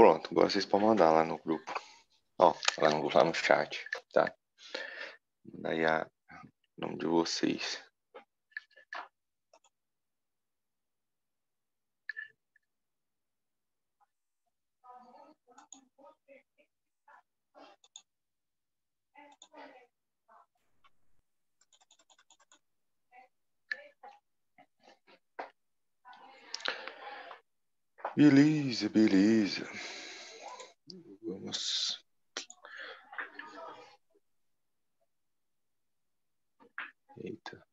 Pronto, agora vocês podem mandar lá no grupo. Ó, lá no chat, tá? Daí o nome de vocês. Beleza, beleza. Vamos. Eita.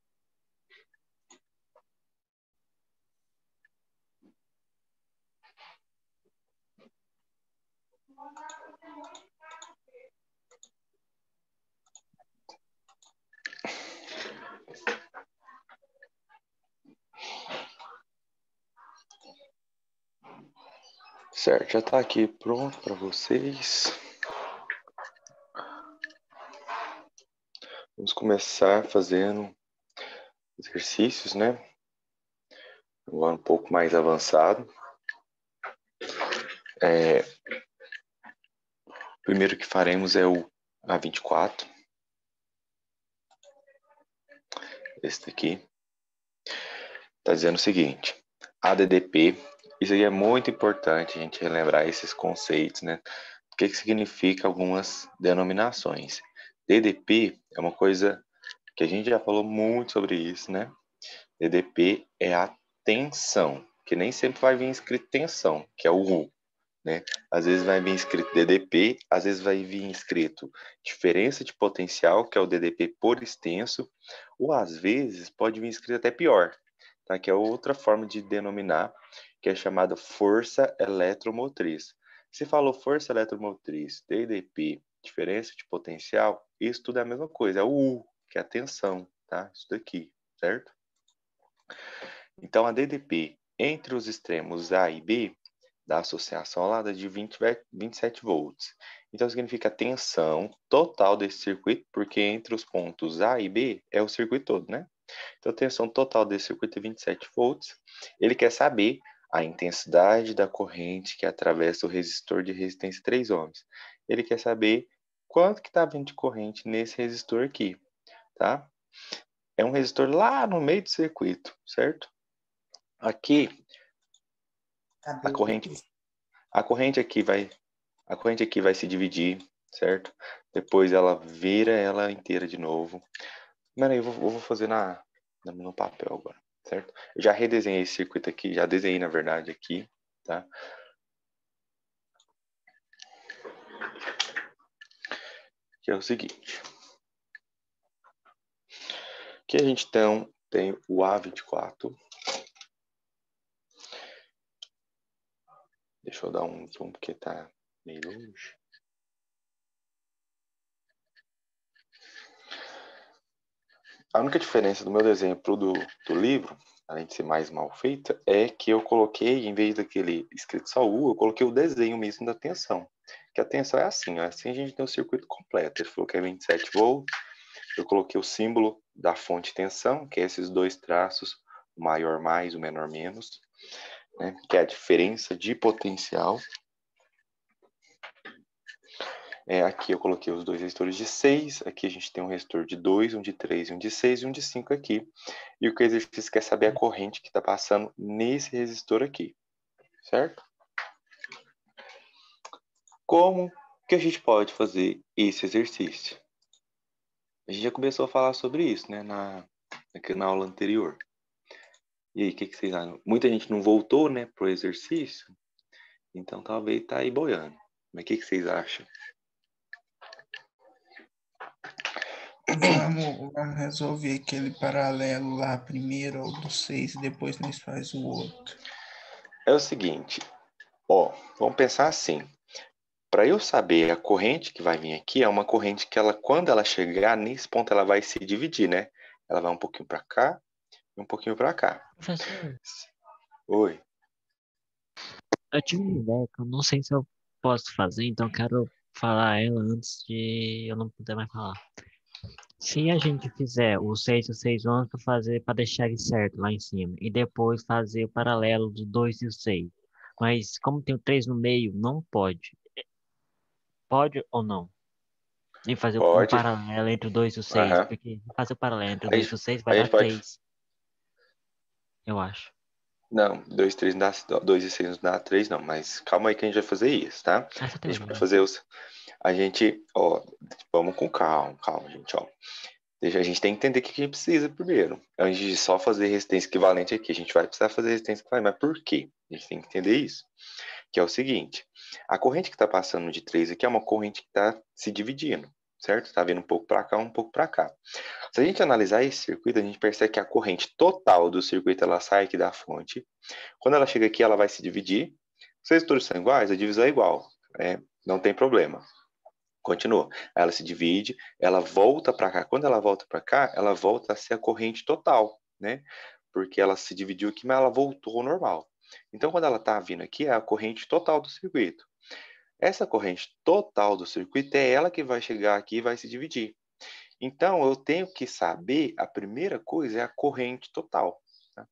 Certo, já tá aqui pronto para vocês. Vamos começar fazendo exercícios, né? Agora um pouco mais avançado. O primeiro que faremos é o A24. Esse daqui. Tá dizendo o seguinte. ADDP. Isso aí é muito importante a gente relembrar esses conceitos, né? O que significa algumas denominações. DDP é uma coisa que a gente já falou muito sobre isso, né? DDP é a tensão, que nem sempre vai vir escrito tensão, que é o U, né? Às vezes vai vir escrito DDP, às vezes vai vir escrito diferença de potencial, que é o DDP por extenso, ou às vezes pode vir escrito até pior, tá? Que é outra forma de denominar, que é chamada força eletromotriz. Se falou força eletromotriz, DDP, diferença de potencial, isso tudo é a mesma coisa, é o U, que é a tensão, tá? Isso daqui, certo? Então, a DDP entre os extremos A e B da associação lá dá de 27 volts. Então, significa a tensão total desse circuito, porque entre os pontos A e B é o circuito todo, né? Então, a tensão total desse circuito é 27 volts. Ele quer saber a intensidade da corrente que atravessa o resistor de resistência 3 ohms. Ele quer saber quanto que está vindo de corrente nesse resistor aqui, tá? É um resistor lá no meio do circuito, certo? Aqui, a corrente aqui vai se dividir, certo? Depois ela vira ela inteira de novo. Mano, eu vou fazer no papel agora, certo? Eu já redesenhei esse circuito aqui, já desenhei na verdade aqui, tá? Que é o seguinte. Aqui a gente tem o A24. Deixa eu dar um zoom porque tá meio longe. A única diferença do meu desenho pro do livro, além de ser mais mal feita, é que eu coloquei, em vez daquele escrito só U, eu coloquei o desenho mesmo da tensão. Que a tensão é assim, ó, assim a gente tem o circuito completo. Ele falou que é 27 volts, eu coloquei o símbolo da fonte de tensão, que é esses dois traços, o maior mais, o menor menos, né, que é a diferença de potencial. Aqui eu coloquei os dois resistores de 6, aqui a gente tem um resistor de 2, um de 3, um de 6 e um de 5 aqui. E o que o exercício quer saber é a corrente que está passando nesse resistor aqui, certo? Como que a gente pode fazer esse exercício? A gente já começou a falar sobre isso, né, na aula anterior. E aí, o que vocês acham? Muita gente não voltou, né, pro exercício, então talvez tá aí boiando. Mas o que vocês acham? Vamos resolver aquele paralelo lá primeiro, o do 6, e depois nós faz o outro. É o seguinte, ó, vamos pensar assim. Para eu saber a corrente que vai vir aqui, é uma corrente que ela, quando ela chegar nesse ponto, ela vai se dividir, né? Ela vai um pouquinho para cá e um pouquinho para cá. Professor, Oi. eu tive uma ideia que eu não sei se eu posso fazer, então eu quero falar ela antes de eu não poder mais falar. Se a gente fizer o 6 e o 6 11 para fazer, para deixar ele certo lá em cima, e depois fazer o paralelo do 2 e o 6, Mas como tem o 3 no meio, não pode. Pode ou não? Nem fazer um Pode. paralelo entre o 2 e o 6, Aham. porque fazer o paralelo entre o A 2 e gente, o 6 vai a dar gente pode. 3, eu acho. Não, 2, 3 não dá. 2 e 6 não dá 3, não. Mas calma aí que a gente vai fazer isso, tá? Essa A gente pode teoria. fazer os. A gente, ó, vamos com calma, calma, gente, ó. A gente tem que entender o que a gente precisa primeiro. Antes de só fazer resistência equivalente aqui, a gente vai precisar fazer resistência equivalente. Mas por quê? A gente tem que entender isso. Que é o seguinte: a corrente que está passando de 3 aqui é uma corrente que está se dividindo, certo? Está vindo um pouco para cá, um pouco para cá. Se a gente analisar esse circuito, a gente percebe que a corrente total do circuito ela sai aqui da fonte. Quando ela chega aqui, ela vai se dividir. Se os resistores são iguais, a divisão é igual. Não tem problema. Continua. Ela se divide, ela volta para cá. Quando ela volta para cá, ela volta a ser a corrente total, né? Porque ela se dividiu aqui, mas ela voltou ao normal. Então, quando ela está vindo aqui, é a corrente total do circuito. Essa corrente total do circuito é ela que vai chegar aqui e vai se dividir. Então, eu tenho que saber, a primeira coisa é a corrente total. Tá?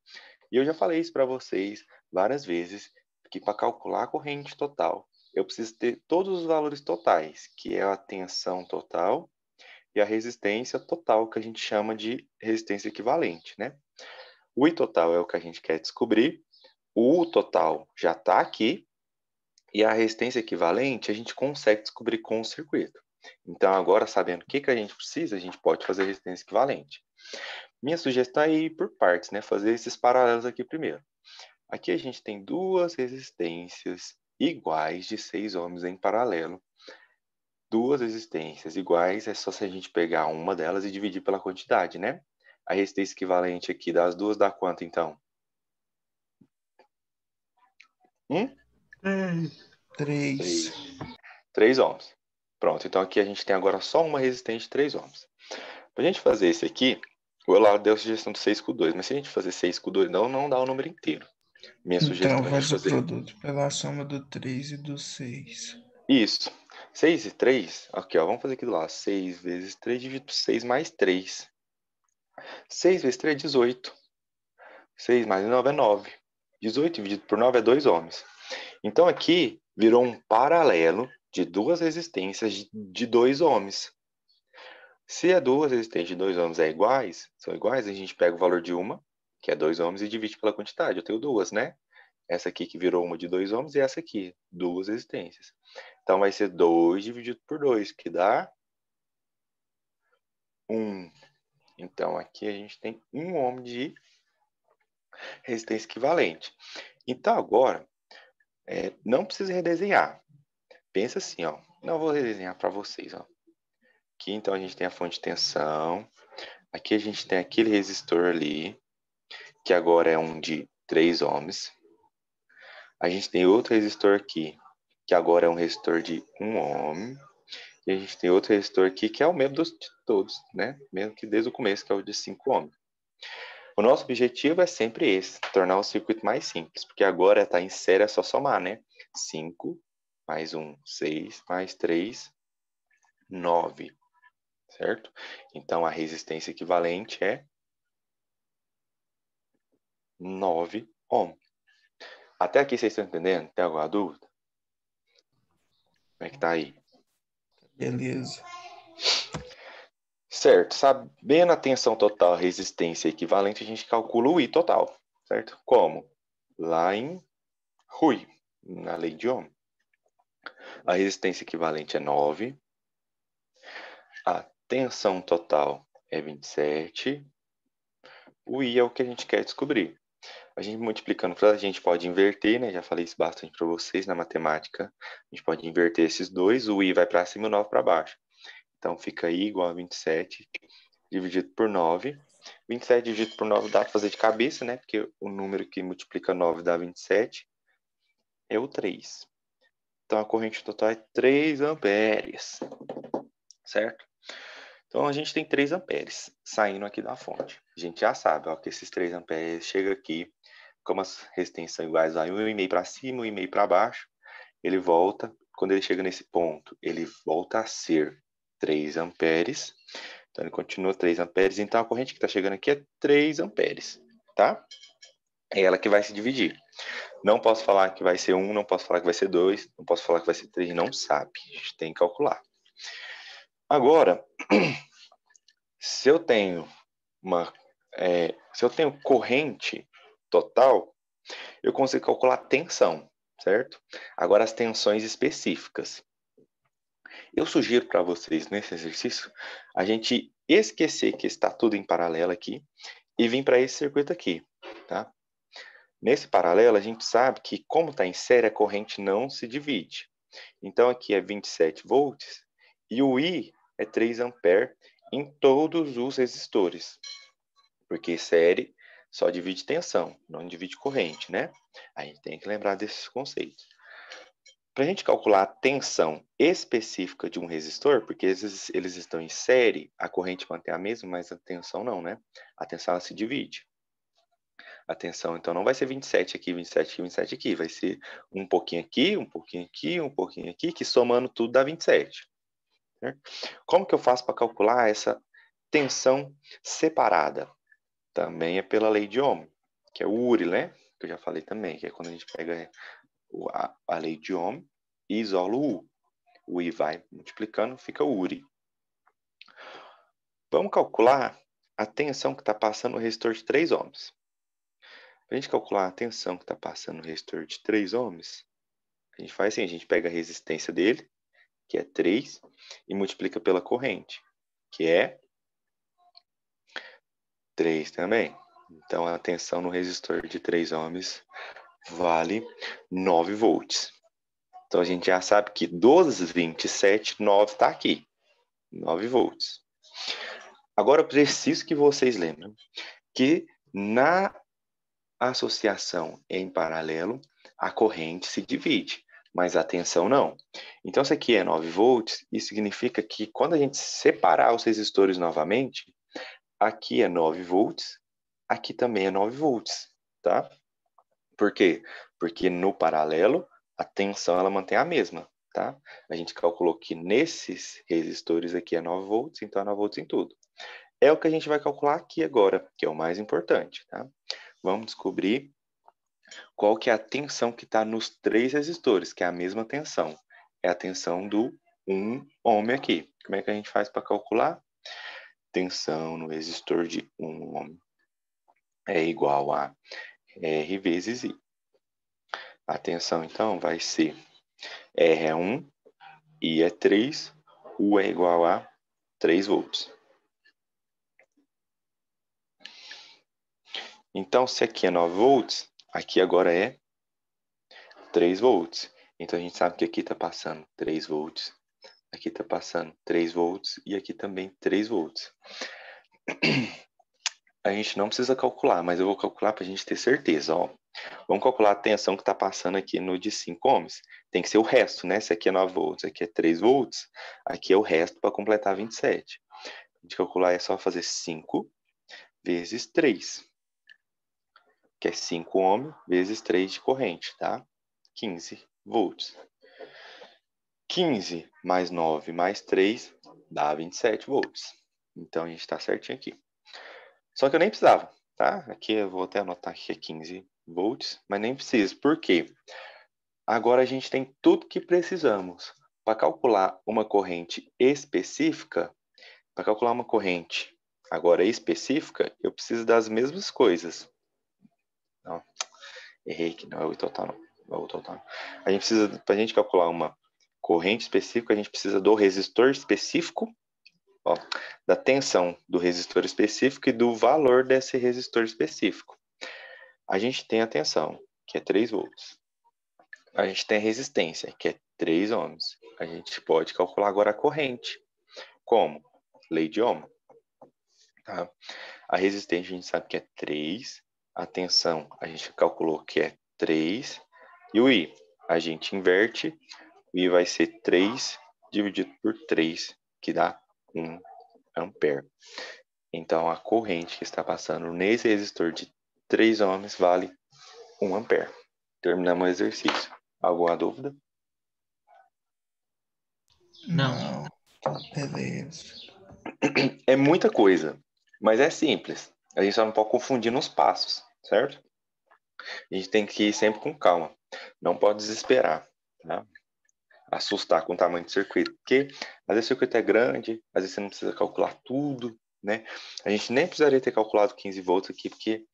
E eu já falei isso para vocês várias vezes, que para calcular a corrente total, eu preciso ter todos os valores totais, que é a tensão total e a resistência total, que a gente chama de resistência equivalente, né? O I total é o que a gente quer descobrir, o U total já está aqui, e a resistência equivalente a gente consegue descobrir com o circuito. Então, agora, sabendo o que a gente precisa, a gente pode fazer resistência equivalente. Minha sugestão é ir por partes, né? Fazer esses paralelos aqui primeiro. Aqui a gente tem duas resistências iguais de 6 ohms em paralelo. Duas resistências iguais é só se a gente pegar uma delas e dividir pela quantidade, né? A resistência equivalente aqui das duas dá quanto, então? 3. 3 ohms. Pronto, então aqui a gente tem agora só uma resistente de 3 ohms. Para a gente fazer esse aqui, o Olavo deu a sugestão de 6 com 2, mas se a gente fazer 6 com 2, não dá o número inteiro. Minha Então, sugestão é a gente faz o fazer produto pela soma do 3 e do 6. isso. 6 e 3, aqui, ó, vamos fazer aqui do lado. 6 vezes 3 dividido por 6 mais 3. 6 vezes 3 é 18. 6 mais 9 é 9. 18 dividido por 9 é 2 ohms. Então aqui virou um paralelo de duas resistências de 2 ohms. Se as duas resistências de 2 ohms são iguais, a gente pega o valor de uma, que é 2 ohms, e divide pela quantidade. Eu tenho duas, né? Essa aqui que virou uma de 2 ohms e essa aqui, duas resistências. Então vai ser 2 dividido por 2, que dá 1. Então aqui a gente tem 1 ohm de resistência equivalente. Então agora, não precisa redesenhar. Pensa assim, ó. Não vou redesenhar para vocês, ó. Aqui então a gente tem a fonte de tensão. Aqui a gente tem aquele resistor ali, que agora é um de 3 ohms. A gente tem outro resistor aqui, que agora é um resistor de 1 ohm. E a gente tem outro resistor aqui, que é o mesmo de todos, né? Mesmo que desde o começo, que é o de 5 ohm. O nosso objetivo é sempre esse, tornar o circuito mais simples, porque agora está em série, é só somar, né? 5 mais 1, 6, mais 3, 9, certo? Então, a resistência equivalente é 9 ohm. Até aqui vocês estão entendendo? Tem alguma dúvida? Como é que tá aí? Beleza. Certo. Sabendo a tensão total, resistência equivalente, a gente calcula o I total, certo? Como? Lá em Rui, na lei de Ohm. A resistência equivalente é 9. A tensão total é 27. O I é o que a gente quer descobrir. A gente multiplicando, a gente pode inverter, né? Já falei isso bastante para vocês na matemática. A gente pode inverter esses dois, o I vai para cima e o 9 para baixo. Então fica I igual a 27 dividido por 9. 27 dividido por 9 dá para fazer de cabeça, né? Porque o número que multiplica 9 dá 27 é o 3. Então a corrente total é 3 amperes, certo? Então a gente tem 3 amperes saindo aqui da fonte. A gente já sabe, ó, que esses 3 amperes chegam aqui, como as resistências são iguais, vai 1,5 para cima, 1,5 para baixo, ele volta, quando ele chega nesse ponto, ele volta a ser 3 amperes, então ele continua 3 amperes, então a corrente que está chegando aqui é 3 amperes, tá? É ela que vai se dividir. Não posso falar que vai ser 1, não posso falar que vai ser 2, não posso falar que vai ser 3, não sabe. A gente tem que calcular. Agora, se eu tenho corrente total, eu consigo calcular a tensão, certo? Agora, as tensões específicas. Eu sugiro para vocês, nesse exercício, a gente esquecer que está tudo em paralelo aqui e vir para esse circuito aqui, tá? Nesse paralelo, a gente sabe que, como está em série, a corrente não se divide. Então, aqui é 27 volts e o I é 3 amperes em todos os resistores. Porque série só divide tensão, não divide corrente, né? A gente tem que lembrar desses conceitos. Para a gente calcular a tensão específica de um resistor, porque eles estão em série, a corrente mantém a mesma, mas a tensão não, né? A tensão ela se divide. A tensão, então, não vai ser 27 aqui, 27 aqui, 27 aqui. Vai ser um pouquinho aqui, um pouquinho aqui, um pouquinho aqui, que somando tudo dá 27. Certo? Como que eu faço para calcular essa tensão separada? Também é pela lei de Ohm, que é o URI, né? Que eu já falei também, que é quando a gente pega a lei de Ohm e isola o U. O I vai multiplicando, fica o URI. Vamos calcular a tensão que está passando no resistor de 3 ohms. Para a gente calcular a tensão que está passando no resistor de 3 ohms, a gente faz assim, a gente pega a resistência dele, que é 3, e multiplica pela corrente, que é 3 também. Então, a tensão no resistor de 3 ohms vale 9 volts. Então, a gente já sabe que dos 27, 9 está aqui. 9 volts. Agora, eu preciso que vocês lembrem que na associação em paralelo, a corrente se divide, mas a tensão não. Então, isso aqui é 9 volts, e significa que quando a gente separar os resistores novamente, aqui é 9 volts, aqui também é 9 volts, tá? Por quê? Porque no paralelo, a tensão ela mantém a mesma, tá? A gente calculou que nesses resistores aqui é 9 volts, então é 9 volts em tudo. É o que a gente vai calcular aqui agora, que é o mais importante, tá? Vamos descobrir qual que é a tensão que está nos 3 resistores, que é a mesma tensão. É a tensão do 1 ohm aqui. Como é que a gente faz para calcular? Tensão no resistor de 1 ohm é igual a R vezes I. A tensão, então, vai ser R é 1, I é 3, U é igual a 3 volts. Então, se aqui é 9 volts, aqui agora é 3 volts. Então, a gente sabe que aqui está passando 3 volts, aqui está passando 3 volts e aqui também 3 volts. A gente não precisa calcular, mas eu vou calcular para a gente ter certeza. Ó. Vamos calcular a tensão que está passando aqui no de 5 ohms. Tem que ser o resto, né? Se aqui é 9 volts, aqui é 3 volts, aqui é o resto para completar 27. A gente calcular é só fazer 5 vezes 3, que é 5 ohms vezes 3 de corrente, tá? 15 volts. 15 mais 9 mais 3 dá 27 volts. Então, a gente está certinho aqui. Só que eu nem precisava, tá? Aqui eu vou até anotar que é 15 volts, mas nem preciso. Por quê? Agora a gente tem tudo que precisamos. Para calcular uma corrente específica, para calcular uma corrente agora específica, eu preciso das mesmas coisas. Não, errei aqui, não é o total, não. Não é o total. A gente precisa, para a gente calcular uma corrente específica, a gente precisa do resistor específico, ó, da tensão do resistor específico e do valor desse resistor específico. A gente tem a tensão, que é 3 volts. A gente tem a resistência, que é 3 ohms. A gente pode calcular agora a corrente. Como? Lei de Ohm. Tá? A resistência a gente sabe que é 3. A tensão a gente calculou que é 3. E o I, a gente inverte. O I vai ser 3 dividido por 3, que dá 1 ampere. Então, a corrente que está passando nesse resistor de 3 ohms vale 1 ampere. Terminamos o exercício. Alguma dúvida? Não. Beleza. É muita coisa, mas é simples. A gente só não pode confundir nos passos, certo? A gente tem que ir sempre com calma. Não pode desesperar, tá? Assustar com o tamanho do circuito, porque às vezes o circuito é grande, às vezes você não precisa calcular tudo, né? A gente nem precisaria ter calculado 15 volts aqui, porque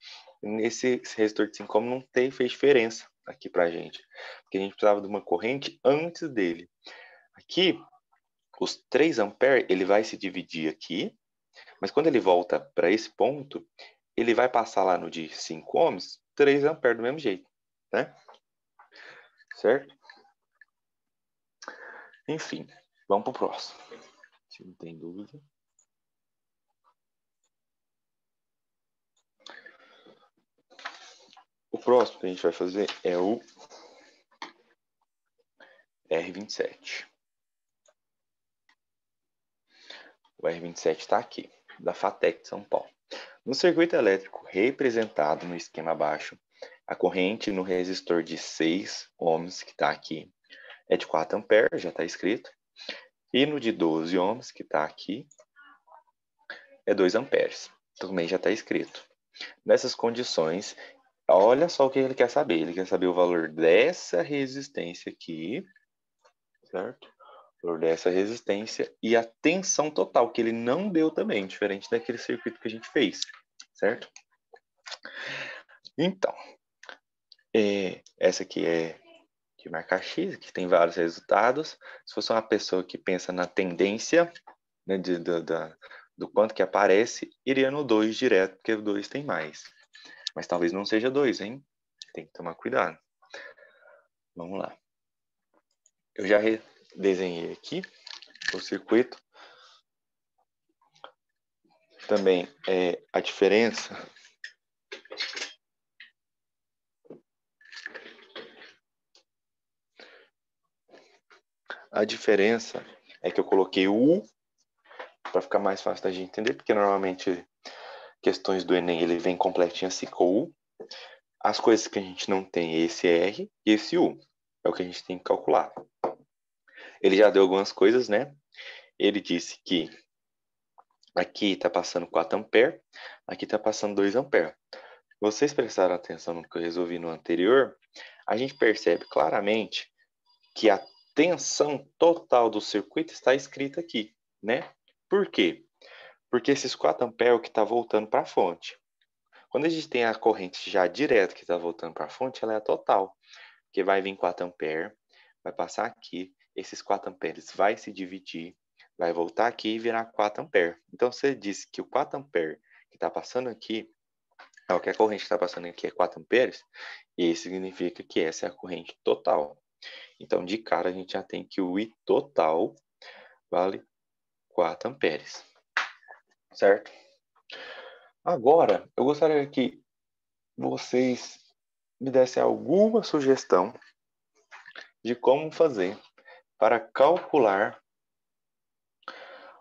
esse resistor de 5 ohms não fez diferença aqui pra gente, porque a gente precisava de uma corrente antes dele. Aqui, os 3 amperes, ele vai se dividir aqui, mas quando ele volta para esse ponto, ele vai passar lá no de 5 ohms, 3 amperes do mesmo jeito, né? Certo? Enfim, vamos para o próximo. Se não tem dúvida. O próximo que a gente vai fazer é o R27. O R27 está aqui, da FATEC de São Paulo. No circuito elétrico representado no esquema abaixo, a corrente no resistor de 6 ohms, que está aqui, é de 4 amperes, já está escrito. E no de 12 ohms, que está aqui, é 2 amperes. Também já está escrito. Nessas condições, olha só o que ele quer saber. Ele quer saber o valor dessa resistência aqui, certo? O valor dessa resistência e a tensão total, que ele não deu também, diferente daquele circuito que a gente fez, certo? Então, essa aqui é de marcar X, que tem vários resultados. Se fosse uma pessoa que pensa na tendência, né, do quanto que aparece, iria no 2 direto, porque o 2 tem mais. Mas talvez não seja 2, hein? Tem que tomar cuidado. Vamos lá. Eu já desenhei aqui o circuito. Também a diferença é que eu coloquei o U para ficar mais fácil da gente entender, porque normalmente questões do Enem ele vem completinho assim com U. As coisas que a gente não tem é esse R e esse U. É o que a gente tem que calcular. Ele já deu algumas coisas, né? Ele disse que aqui está passando 4 amperes, aqui está passando 2 amperes. Vocês prestaram atenção no que eu resolvi no anterior? A gente percebe claramente que a tensão total do circuito está escrita aqui, né? Por quê? Porque esses 4 amperes é o que está voltando para a fonte. Quando a gente tem a corrente já direta que está voltando para a fonte, ela é a total. Porque vai vir 4 amperes, vai passar aqui, esses 4 amperes vai se dividir, vai voltar aqui e virar 4 amperes. Então, você disse que o 4 amperes que está passando aqui, que a corrente que está passando aqui é 4 amperes, e isso significa que essa é a corrente total. Então, de cara, a gente já tem que o I total vale 4 amperes. Certo? Agora, eu gostaria que vocês me dessem alguma sugestão de como fazer para calcular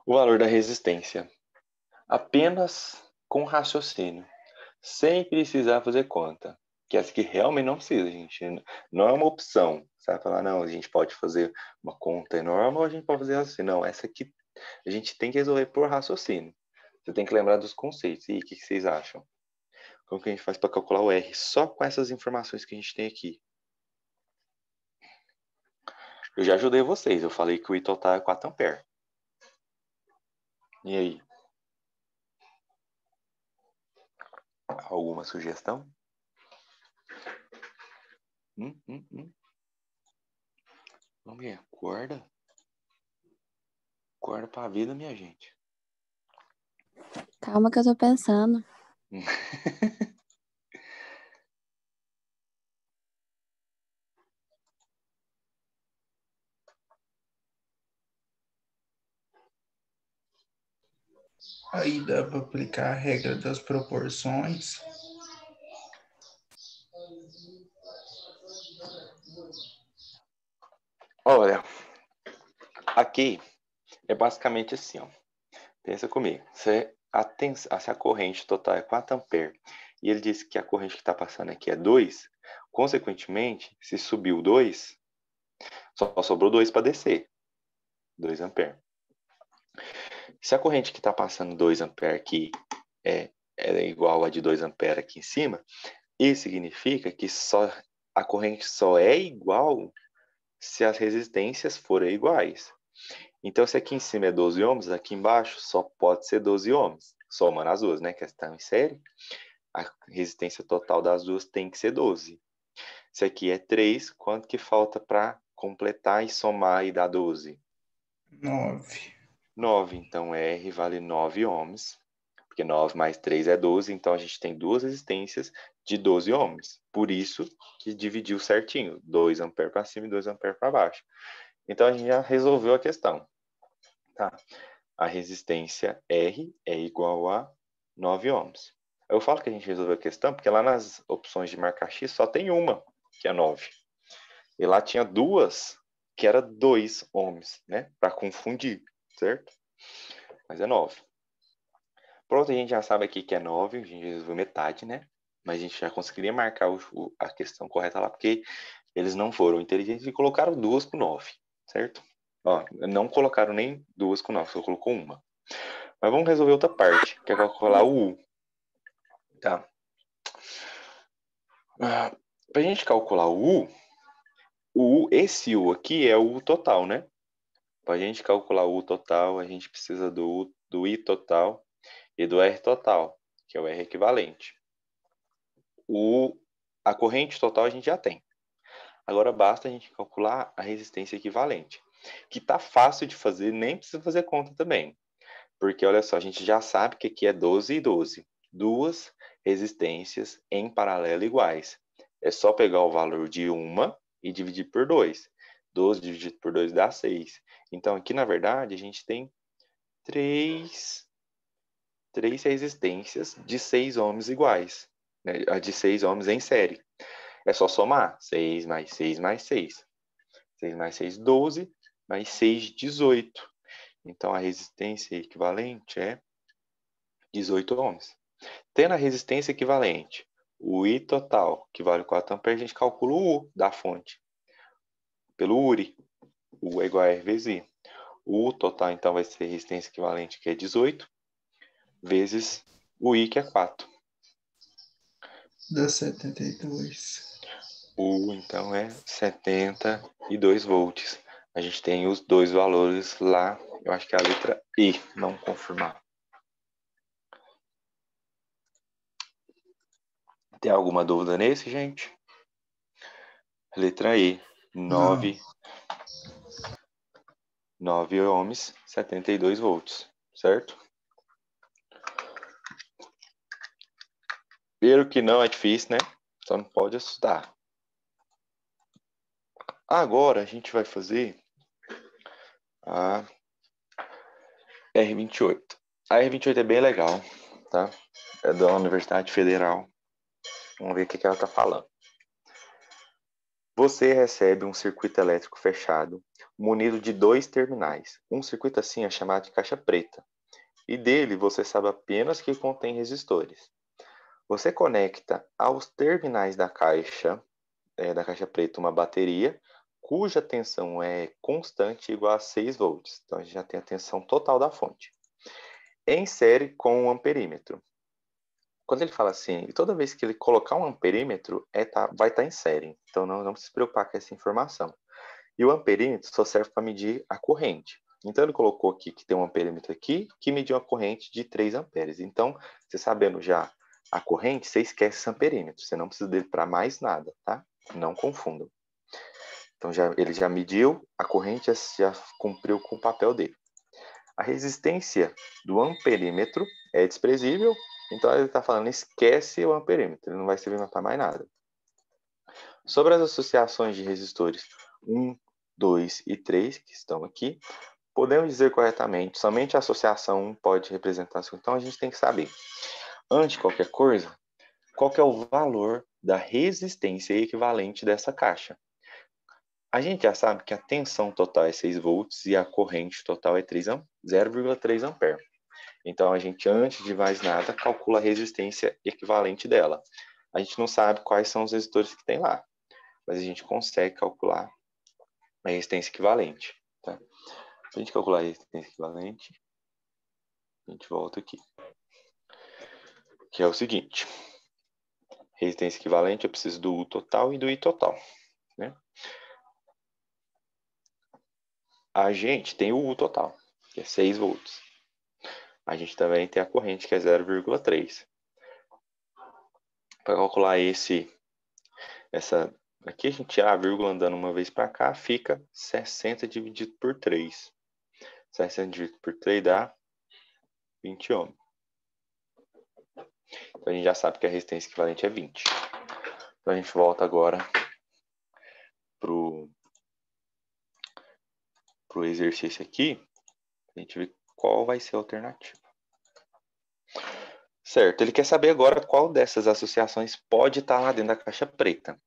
o valor da resistência apenas com raciocínio, sem precisar fazer conta. Que essa aqui realmente não precisa, gente. Não é uma opção. Você vai falar, não, a gente pode fazer uma conta enorme ou a gente pode fazer raciocínio. Não, essa aqui a gente tem que resolver por raciocínio. Você tem que lembrar dos conceitos. E o que vocês acham? Como que a gente faz para calcular o R só com essas informações que a gente tem aqui? Eu já ajudei vocês. Eu falei que o I total é 4 amperes. E aí? Alguma sugestão? Vamos ver. Acorda. Acorda pra vida, minha gente. Calma que eu tô pensando. Aí dá para aplicar a regra das proporções. Olha, aqui é basicamente assim, ó. Pensa comigo. Se a corrente total é 4 amperes e ele disse que a corrente que está passando aqui é 2, consequentemente, se subiu 2, só sobrou 2 para descer. 2 amperes. Se a corrente que está passando 2 amperes aqui é igual a de 2 amperes aqui em cima, Isso significa que a corrente só é igual se as resistências forem iguais. Então, se aqui em cima é 12 ohms, aqui embaixo só pode ser 12 ohms. Somando as duas, né? Que estão em série, a resistência total das duas tem que ser 12. Se aqui é 3, quanto que falta para completar e somar e dar 12? 9. 9. Então, R vale 9 ohms. Porque 9 mais 3 é 12, então a gente tem duas resistências de 12 ohms. Por isso que dividiu certinho, 2 amperes para cima e 2 amperes para baixo. Então a gente já resolveu a questão. Tá? A resistência R é igual a 9 ohms. Eu falo que a gente resolveu a questão porque lá nas opções de marcar X só tem uma, que é 9. E lá tinha duas, que era 2 ohms, né? Para confundir, certo? Mas é 9. Pronto, a gente já sabe aqui que é 9, a gente resolveu metade, né? Mas a gente já conseguiria marcar a questão correta lá, porque eles não foram inteligentes e colocaram duas com 9, certo? Ó, não colocaram nem duas com 9, só colocou uma. Mas vamos resolver outra parte, que é calcular o U. Tá? Para a gente calcular o U, esse U aqui é o U total, né? Para a gente calcular o U total, a gente precisa do I total e do R total, que é o R equivalente. A corrente total a gente já tem. Agora basta a gente calcular a resistência equivalente, que está fácil de fazer, nem precisa fazer conta também. Porque, olha só, a gente já sabe que aqui é 12 e 12. Duas resistências em paralelo iguais. É só pegar o valor de uma e dividir por 2. 12 dividido por 2 dá 6. Então, aqui, na verdade, a gente tem três resistências de 6 ohms iguais. Né? De 6 ohms em série. É só somar. 6 mais 6 mais 6. 6 mais 6, 12. Mais 6, 18. Então, a resistência equivalente é 18 ohms. Tendo a resistência equivalente, o I total, que vale 4 amperes, a gente calcula o U da fonte. Pelo URI. U é igual a R vezes I. O U total, então, vai ser resistência equivalente, que é 18, vezes o I, que é 4. Dá 72. O U, então, é 72 volts. A gente tem os dois valores lá. Eu acho que é a letra E, não confirmar. Tem alguma dúvida nesse, gente? Letra E, 9 ohms, 72 volts, certo? Ver que não é difícil, né? Só não pode assustar. Agora a gente vai fazer a R28. A R28 é bem legal, tá? É da Universidade Federal. Vamos ver o que ela está falando. Você recebe um circuito elétrico fechado, munido de 2 terminais. Um circuito assim é chamado de caixa preta. E dele você sabe apenas que contém resistores. Você conecta aos terminais da caixa preta uma bateria cuja tensão é constante igual a 6 volts. Então a gente já tem a tensão total da fonte. Em série com um amperímetro. Quando ele fala assim, toda vez que ele colocar um amperímetro, vai estar em série. Então não precisa se preocupar com essa informação. E o amperímetro só serve para medir a corrente. Então ele colocou aqui que tem um amperímetro aqui que mediu a corrente de 3 amperes. Então, você sabendo já a corrente, você esquece esse amperímetro. Você não precisa dele para mais nada, tá? Não confundam. Então ele já mediu, a corrente já cumpriu com o papel dele. A resistência do amperímetro é desprezível, então ele está falando esquece o amperímetro, ele não vai servir para mais nada. Sobre as associações de resistores 1, 2 e 3, que estão aqui, podemos dizer corretamente, somente a associação 1 pode representar. Então a gente tem que saber, antes de qualquer coisa, qual que é o valor da resistência equivalente dessa caixa. A gente já sabe que a tensão total é 6 volts e a corrente total é 0,3 ampere. Então, a gente, antes de mais nada, calcula a resistência equivalente dela. A gente não sabe quais são os resistores que tem lá, mas a gente consegue calcular a resistência equivalente. Tá? Se a gente calcular a resistência equivalente, a gente volta aqui. Que é o seguinte. resistência equivalente, eu preciso do U total e do I total, né? A gente tem o U total, que é 6 volts. A gente também tem a corrente, que é 0,3. Para calcular essa aqui, a gente tira a vírgula andando uma vez para cá, fica 60 dividido por 3. 60 dividido por 3 dá 20 ohms. Então a gente já sabe que a resistência equivalente é 20. Então a gente volta agora pro exercício aqui, a gente vê qual vai ser a alternativa. Certo, ele quer saber agora qual dessas associações pode estar lá dentro da caixa preta.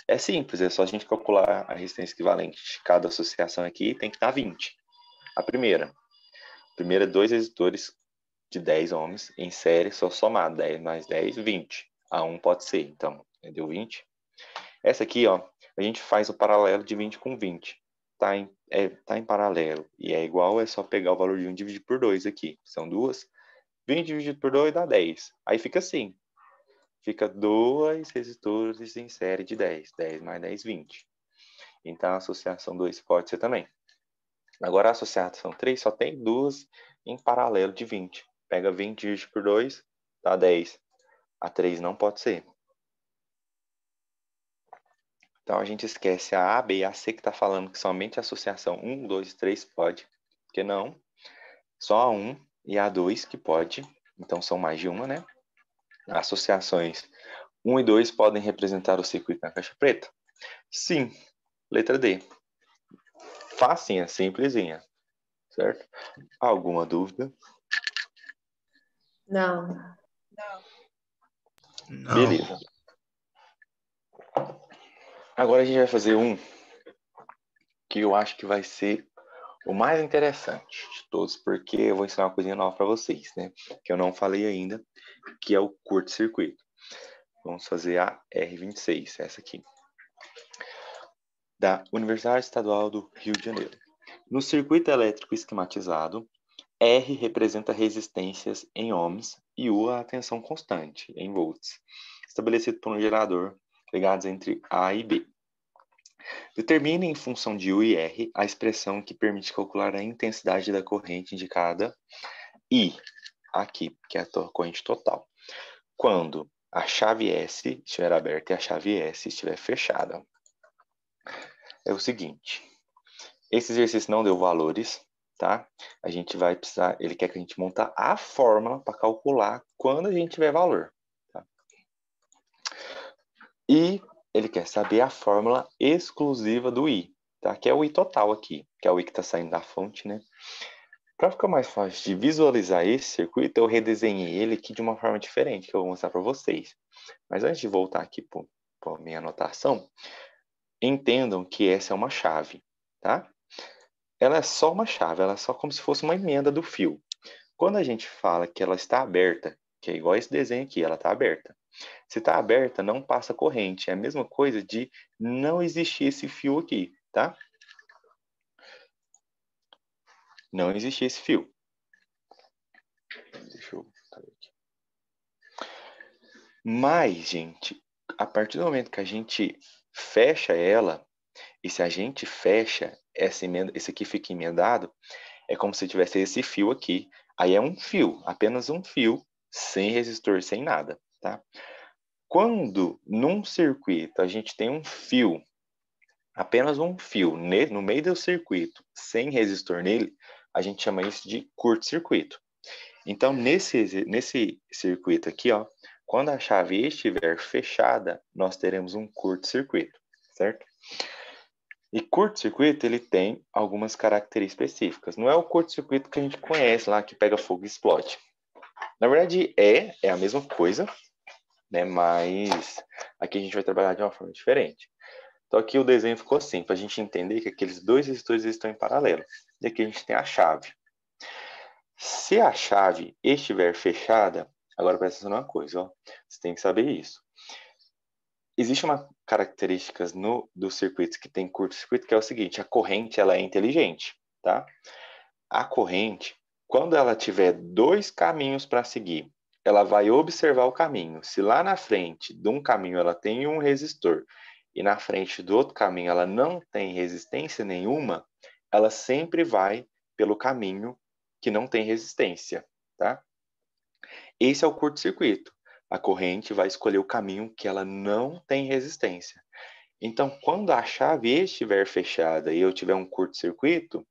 É simples, é só a gente calcular a resistência equivalente de cada associação aqui, tem que dar 20. A primeira, dois resistores de 10 ohms em série, só somado, 10 mais 10, 20. A 1 pode ser, então, deu 20. Essa aqui, ó, a gente faz o paralelo de 20 com 20. Tá em paralelo e é igual, é só pegar o valor de 1 e dividir por 2 aqui. São duas. 20 dividido por 2 dá 10. Aí fica assim. Fica 2 resistores em série de 10. 10 mais 10, 20. Então, a associação 2 pode ser também. Agora, a associação 3 só tem duas em paralelo de 20. Pega 20 dividido por 2, dá 10. A 3 não pode ser. Então, a gente esquece a A, B e a C, que está falando que somente a associação 1, 2 e 3 pode. Porque não. Só a 1 e a 2 que pode. Então, são mais de uma, né? Associações 1 e 2 podem representar o circuito na caixa preta? Sim. Letra D. Facinha, simplesinha. Certo? Alguma dúvida? Não. Não. Beleza. Agora a gente vai fazer um que eu acho que vai ser o mais interessante de todos, porque eu vou ensinar uma coisinha nova para vocês, né? Que eu não falei ainda, que é o curto-circuito. Vamos fazer a R26, essa aqui, da Universidade Estadual do Rio de Janeiro. No circuito elétrico esquematizado, R representa resistências em ohms e U a tensão constante, em volts, estabelecido por um gerador ligados entre A e B. Determine em função de U e R a expressão que permite calcular a intensidade da corrente indicada I, aqui, que é a corrente total, quando a chave S estiver aberta e a chave S estiver fechada. É o seguinte, esse exercício não deu valores, tá? A gente vai precisar, ele quer que a gente monte a fórmula para calcular quando a gente tiver valor, tá? E ele quer saber a fórmula exclusiva do I, tá? Que é o I total aqui, que é o I que está saindo da fonte, né? Para ficar mais fácil de visualizar esse circuito, eu redesenhei ele aqui de uma forma diferente, que eu vou mostrar para vocês. Mas antes de voltar aqui para a minha anotação, entendam que essa é uma chave, tá? Ela é só uma chave, ela é só como se fosse uma emenda do fio. Quando a gente fala que ela está aberta, que é igual esse desenho aqui, ela está aberta. Se está aberta, não passa corrente. É a mesma coisa de não existir esse fio aqui, tá? Não existir esse fio. Deixa eu botar aqui. Mas, gente, a partir do momento que a gente fecha ela, e se a gente fecha essa emenda, esse aqui fica emendado, é como se tivesse esse fio aqui. Aí é um fio, apenas um fio, sem resistor, sem nada, tá? Quando num circuito a gente tem um fio, apenas um fio no meio do circuito, sem resistor nele, a gente chama isso de curto-circuito. Então, nesse circuito aqui, ó, quando a chave estiver fechada, nós teremos um curto-circuito, certo? E curto-circuito, ele tem algumas características específicas. Não é o curto-circuito que a gente conhece lá, que pega fogo e explode. Na verdade, é a mesma coisa, né? Mas aqui a gente vai trabalhar de uma forma diferente. Então, aqui o desenho ficou assim, para a gente entender que aqueles dois resistores estão em paralelo. E aqui a gente tem a chave. Se a chave estiver fechada, agora presta atenção numa coisa, ó, você tem que saber isso. Existe uma característica dos circuitos que tem curto-circuito, que é o seguinte, a corrente ela é inteligente, tá? A corrente, quando ela tiver dois caminhos para seguir, ela vai observar o caminho. Se lá na frente de um caminho ela tem um resistor e na frente do outro caminho ela não tem resistência nenhuma, ela sempre vai pelo caminho que não tem resistência, tá? Esse é o curto-circuito. A corrente vai escolher o caminho que ela não tem resistência. Então, quando a chave estiver fechada e eu tiver um curto-circuito,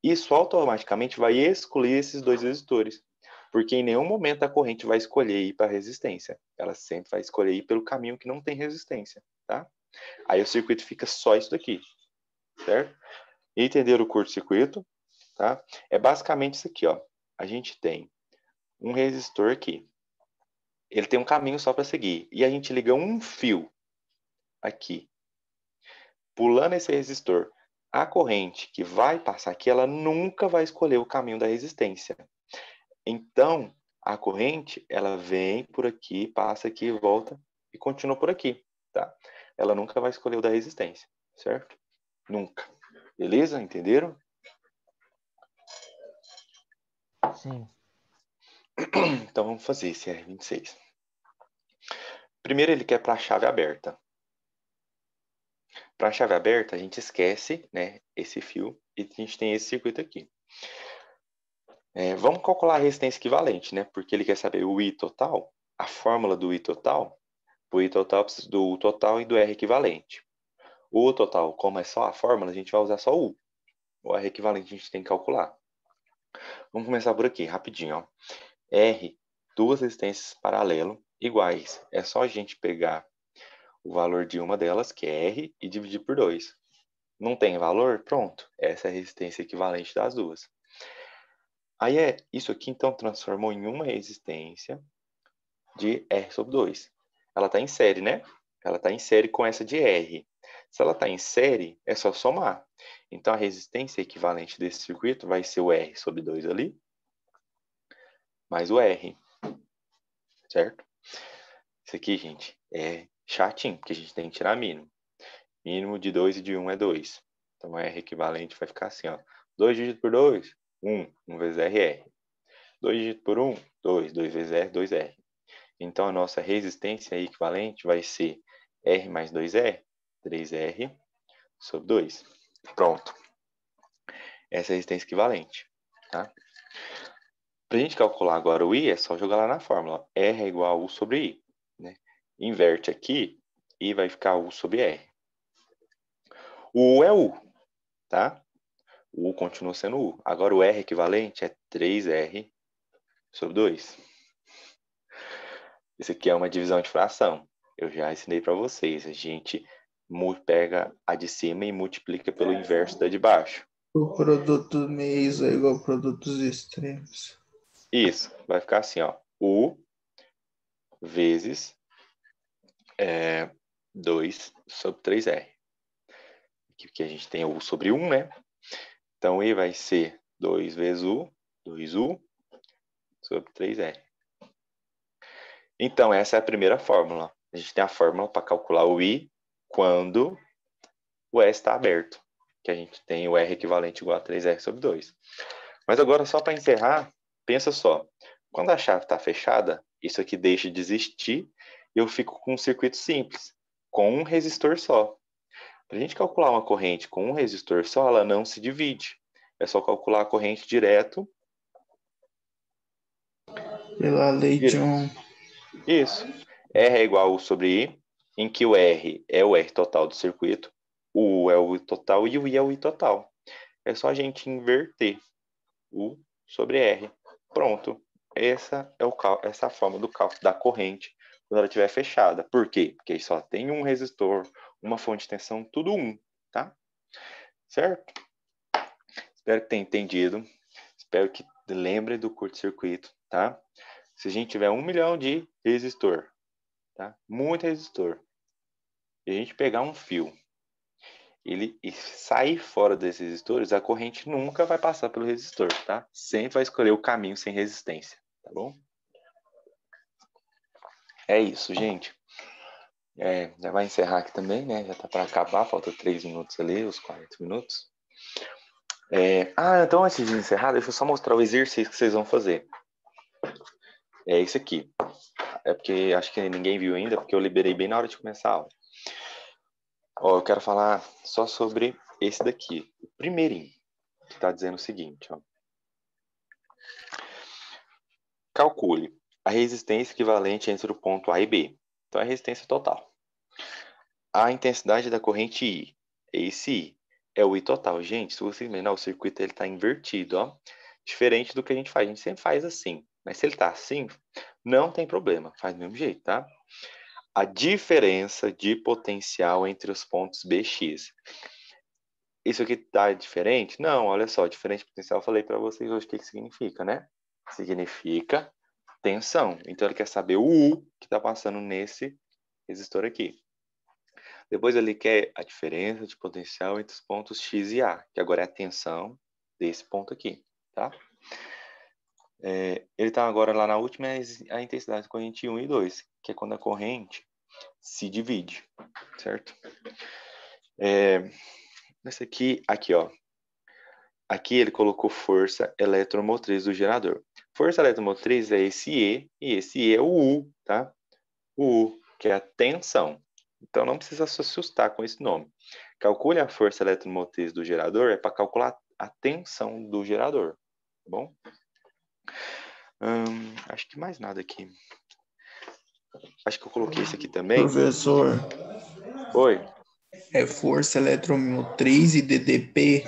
isso automaticamente vai excluir esses dois resistores, porque em nenhum momento a corrente vai escolher ir para a resistência. Ela sempre vai escolher ir pelo caminho que não tem resistência, tá? Aí o circuito fica só isso daqui, certo? Entenderam o curto-circuito, tá? É basicamente isso aqui, ó. A gente tem um resistor aqui. Ele tem um caminho só para seguir. E a gente liga um fio aqui, pulando esse resistor. A corrente que vai passar aqui, ela nunca vai escolher o caminho da resistência. Então, a corrente, ela vem por aqui, passa aqui, volta e continua por aqui, tá? Ela nunca vai escolher o da resistência, certo? Nunca. Beleza? Entenderam? Sim. Então, vamos fazer esse R26. Primeiro, ele quer para a chave aberta. Para a chave aberta, a gente esquece, né, esse fio e a gente tem esse circuito aqui. Vamos calcular a resistência equivalente, né? Porque ele quer saber o I total, a fórmula do I total. O I total precisa do U total e do R equivalente. O U total, como é só a fórmula, a gente vai usar só o U. O R equivalente a gente tem que calcular. Vamos começar por aqui, rapidinho, ó. R, duas resistências paralelas iguais. É só a gente pegar o valor de uma delas, que é R, e dividir por 2. Não tem valor? Pronto. Essa é a resistência equivalente das duas. Aí isso aqui, então, transformou em uma resistência de R sobre 2. Ela está em série, né? Ela está em série com essa de R. Se ela está em série, é só somar. Então, a resistência equivalente desse circuito vai ser o R sobre 2 ali, mais o R. Certo? Isso aqui, gente, é chatinho, porque a gente tem que tirar mínimo. Mínimo de 2 e de 1 é 2. Então, R equivalente vai ficar assim, ó. 2 dividido por 2, 1. 1 vezes R, R. 2 dividido por 1, 2. 2 vezes R, 2R. Então, a nossa resistência equivalente vai ser R mais 2R, 3R sobre 2. Pronto. Essa é a resistência equivalente. Tá? Para a gente calcular agora o I, é só jogar lá na fórmula. R é igual a U sobre I. Né? Inverte aqui, I vai ficar U sobre R. O U é U, tá? O U continua sendo U. Agora o R equivalente é 3R sobre 2. Isso aqui é uma divisão de fração. Eu já ensinei para vocês. A gente pega a de cima e multiplica pelo inverso da de baixo. O produto meios é igual a produtos extremos. Isso. Vai ficar assim, ó. U vezes 2 sobre 3R. Aqui a gente tem U sobre 1, né? Então, I vai ser 2 vezes U, 2U sobre 3R. Então, essa é a primeira fórmula. A gente tem a fórmula para calcular o I quando o S está aberto, que a gente tem o R equivalente igual a 3R sobre 2. Mas agora, só para encerrar, pensa só. Quando a chave está fechada, isso aqui deixa de existir e eu fico com um circuito simples, com um resistor só. Para a gente calcular uma corrente com um resistor só, ela não se divide. É só calcular a corrente direto. Pela lei de Ohm. Isso. R é igual a U sobre I, em que o R é o R total do circuito, o U é o I total e o I é o I total. É só a gente inverter U sobre R. Pronto. Essa é a forma do cálculo da corrente quando ela estiver fechada. Por quê? Porque só tem um resistor, uma fonte de tensão, tudo um, tá? Certo? Espero que tenha entendido. Espero que lembre do curto-circuito, tá? Se a gente tiver 1 milhão de resistor, tá? Muito resistor, e a gente pegar um fio, e sair fora desses resistores, a corrente nunca vai passar pelo resistor, tá? Sempre vai escolher o caminho sem resistência, tá bom? É isso, gente. Já vai encerrar aqui também, né? Já tá para acabar, falta 3 minutos ali, os 40 minutos. Então antes de encerrar, deixa eu só mostrar o exercício que vocês vão fazer. É isso aqui. É porque acho que ninguém viu ainda, porque eu liberei bem na hora de começar a aula. Ó, eu quero falar só sobre esse daqui, o primeirinho, que está dizendo o seguinte, ó. Calcule a resistência equivalente entre o ponto A e B. Então, é a resistência total. A intensidade da corrente I. Esse I é o I total. Gente, se você imaginar, o circuito está invertido, ó. Diferente do que a gente faz. A gente sempre faz assim. Mas se ele está assim, não tem problema. Faz do mesmo jeito, tá? A diferença de potencial entre os pontos BX. Isso aqui está diferente? Não, olha só. Diferente de potencial, eu falei para vocês hoje o que significa, né? Significa tensão. Então, ele quer saber o U que está passando nesse resistor aqui. Depois ele quer a diferença de potencial entre os pontos X e A, que agora é a tensão desse ponto aqui, tá? Ele está agora lá na última, a intensidade da corrente 1 e 2, que é quando a corrente se divide, certo? Nesse aqui, ó. Aqui ele colocou força eletromotriz do gerador. Força eletromotriz é esse E, e esse E é o U, tá? O U, que é a tensão. Então, não precisa se assustar com esse nome. Calcule a força eletromotriz do gerador, é para calcular a tensão do gerador, tá bom? Acho que mais nada aqui. Acho que eu coloquei isso aqui também. Professor, Oi? é força eletromotriz e DDP,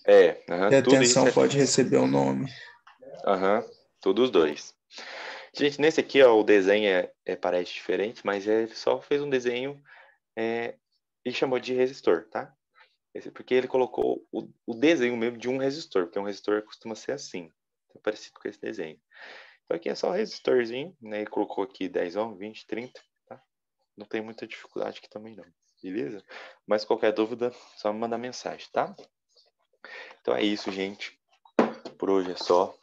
e a Tudo isso tensão é... pode receber o nome. Tudo os dois. Gente, nesse aqui, ó, o desenho parece diferente, mas ele só fez um desenho e chamou de resistor, tá? Porque ele colocou o desenho mesmo de um resistor, porque um resistor costuma ser assim, parecido com esse desenho. Então aqui é só um resistorzinho, né? Ele colocou aqui 10 ohms, 20, 30, tá? Não tem muita dificuldade aqui também não, beleza? Mas qualquer dúvida, só me mandar mensagem, tá? Então é isso, gente. Por hoje é só.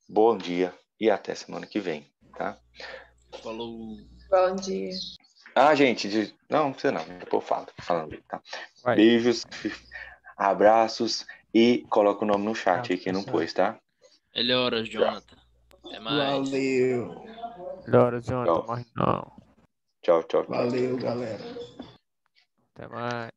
Bom dia e até semana que vem, tá? Falou. Bom dia. Gente, não precisa não, depois eu falo, falando, tá? Vai. Beijos, abraços e coloca o nome no chat aí quem não pôs, tá? Melhoras, Jonathan. Até mais. Valeu. Melhora, Jonathan. Tchau. Morre não. Tchau. Valeu, galera. Até mais.